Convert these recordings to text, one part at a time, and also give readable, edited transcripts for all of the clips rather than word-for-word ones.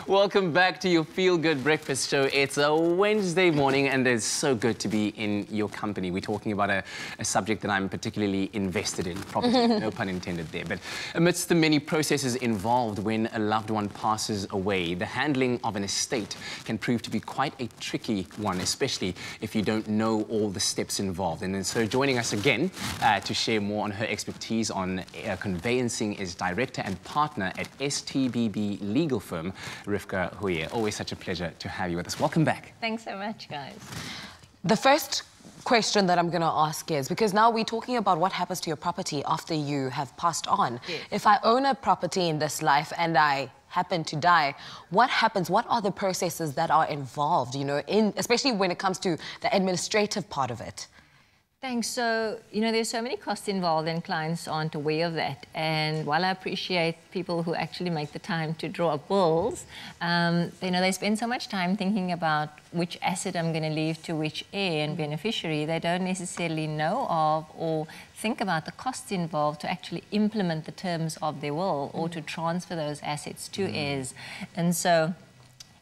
Welcome back to your Feel Good Breakfast Show. It's a Wednesday morning and it's so good to be in your company. We're talking about a subject that I'm particularly invested in, property, no pun intended there. But amidst the many processes involved when a loved one passes away, the handling of an estate can prove to be quite a tricky one, especially if you don't know all the steps involved. And so joining us again to share more on her expertise on conveyancing is director and partner at STBB legal firm, Refqah Ho-Yee. Always such a pleasure to have you with us. Welcome back. Thanks so much, guys. The first question that I'm going to ask is, because now we're talking about what happens to your property after you have passed on. Yes. If I own a property in this life and I happen to die, what happens? What are the processes that are involved, you know, especially when it comes to the administrative part of it? Thanks. So, you know, there's so many costs involved and clients aren't aware of that. And while I appreciate people who actually make the time to draw up wills, you know, they spend so much time thinking about which asset I'm going to leave to which heir and beneficiary. They don't necessarily know of or think about the costs involved to actually implement the terms of their will or to transfer those assets to heirs. And so,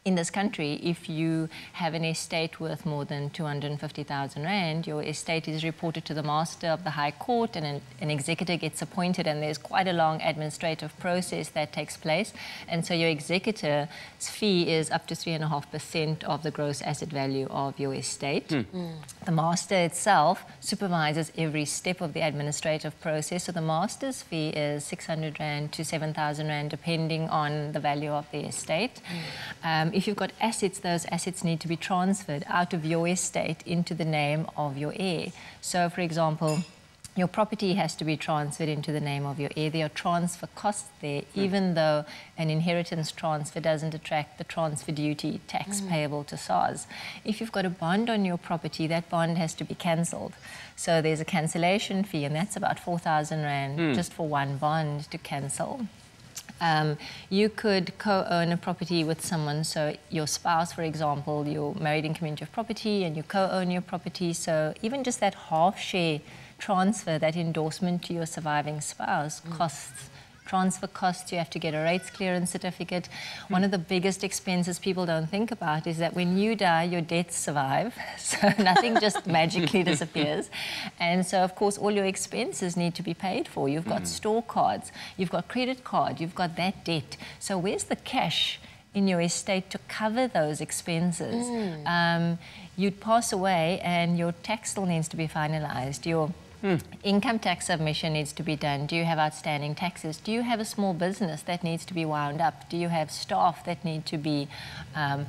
in this country, if you have an estate worth more than 250,000 Rand, your estate is reported to the Master of the High Court and an executor gets appointed, and there's quite a long administrative process that takes place. And so your executor's fee is up to 3.5% of the gross asset value of your estate. The Master itself supervises every step of the administrative process. So the Master's fee is 600 Rand to 7,000 Rand, depending on the value of the estate. If you've got assets, those assets need to be transferred out of your estate into the name of your heir. So, for example, your property has to be transferred into the name of your heir. There are transfer costs there, even though an inheritance transfer doesn't attract the transfer duty tax payable to SARS. If you've got a bond on your property, that bond has to be cancelled. So there's a cancellation fee, and that's about 4,000 Rand just for one bond to cancel. You could co-own a property with someone, so your spouse, for example, you're married in community of property and you co-own your property, so even just that half-share transfer, that endorsement to your surviving spouse costs. Transfer costs, you have to get a rates clearance certificate. One of the biggest expenses people don't think about is that when you die, your debts survive. So nothing just magically disappears. And so, of course, all your expenses need to be paid for. You've got store cards, you've got credit card, you've got that debt. So where's the cash in your estate to cover those expenses? You'd pass away and your tax still needs to be finalised. Your income tax submission needs to be done. Do you have outstanding taxes? Do you have a small business that needs to be wound up? Do you have staff that need to be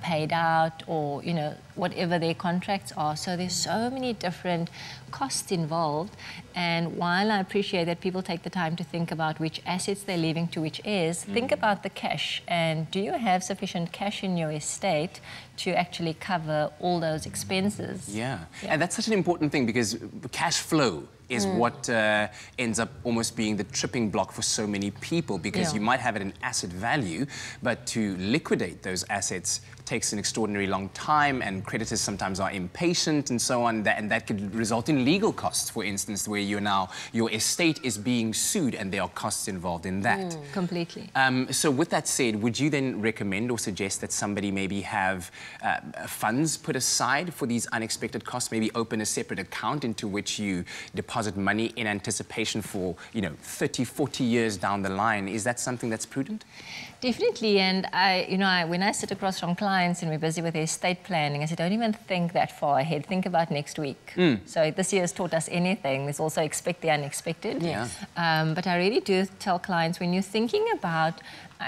paid out, or, you know, whatever their contracts are? So there's so many different costs involved. And while I appreciate that people take the time to think about which assets they're leaving to which heirs, think about the cash. And do you have sufficient cash in your estate to actually cover all those expenses? Yeah. And that's such an important thing, because cash flow is what ends up almost being the tripping block for so many people, because you might have it an asset value, but to liquidate those assets takes an extraordinarily long time, and creditors sometimes are impatient and so on, and that could result in legal costs, for instance, where your estate is being sued and there are costs involved in that. Completely. So with that said, would you then recommend or suggest that somebody maybe have funds put aside for these unexpected costs, maybe open a separate account into which you deposit money in anticipation for, you know, 30, 40 years down the line? Is that something that's prudent? Definitely. And when I sit across from clients and we're busy with their estate planning, I say, don't even think that far ahead. Think about next week. So this year has taught us anything. There's also expect the unexpected. Yeah. But I really do tell clients, when you're thinking about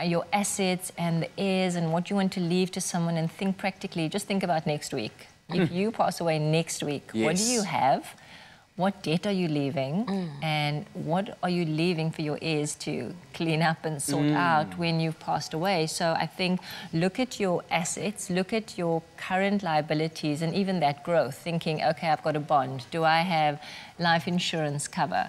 your assets and the heirs and what you want to leave to someone, and think practically, just think about next week. If you pass away next week, what do you have? What debt are you leaving, and what are you leaving for your heirs to clean up and sort out when you've passed away? So I think look at your assets, look at your current liabilities, and even that growth, thinking, okay, I've got a bond. Do I have life insurance cover?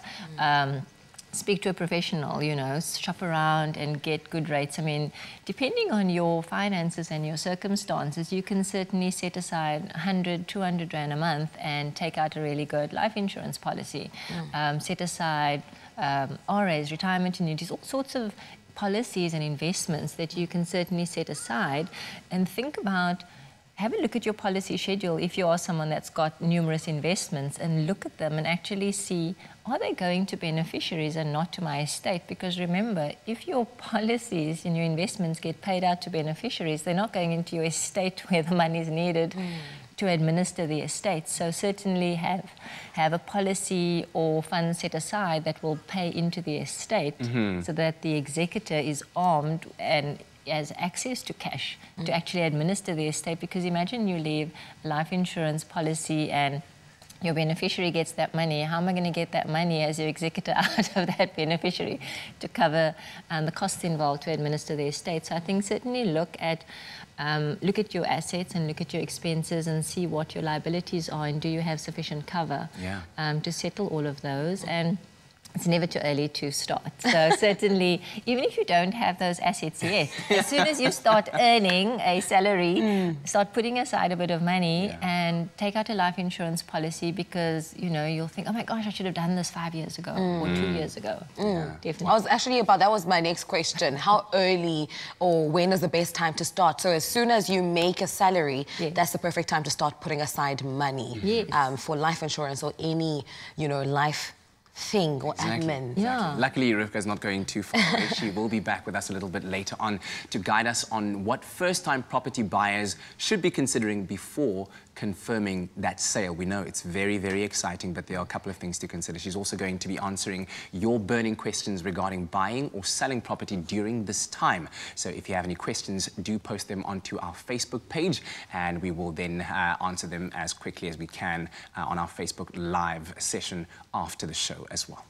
Speak to a professional, you know, shop around and get good rates. I mean, depending on your finances and your circumstances, you can certainly set aside 100, 200 Rand a month and take out a really good life insurance policy. Set aside RAs, retirement annuities, all sorts of policies and investments that you can certainly set aside, and think about, have a look at your policy schedule if you are someone that's got numerous investments, and look at them and actually see, are they going to beneficiaries and not to my estate? Because remember, if your policies and your investments get paid out to beneficiaries, they're not going into your estate where the money is needed to administer the estate. So certainly have a policy or fund set aside that will pay into the estate, so that the executor is armed and has access to cash to actually administer the estate. Because imagine you leave a life insurance policy and your beneficiary gets that money. How am I going to get that money as your executor out of that beneficiary to cover the costs involved to administer the estate? So I think certainly look at your assets and look at your expenses and see what your liabilities are, and do you have sufficient cover to settle all of those. And it's never too early to start. So certainly, even if you don't have those assets yet, as soon as you start earning a salary, start putting aside a bit of money and take out a life insurance policy, because, you know, you'll think, oh my gosh, I should have done this 5 years ago or 2 years ago. Definitely. I was actually that was my next question. How early or when is the best time to start? So as soon as you make a salary, that's the perfect time to start putting aside money for life insurance or any, you know, life thing or admin. Luckily, Refqah is not going too far away. She will be back with us a little bit later on to guide us on what first-time property buyers should be considering before confirming that sale. We know it's very, very exciting, but there are a couple of things to consider. She's also going to be answering your burning questions regarding buying or selling property during this time. So if you have any questions, do post them onto our Facebook page, and we will then answer them as quickly as we can on our Facebook Live session after the show as well.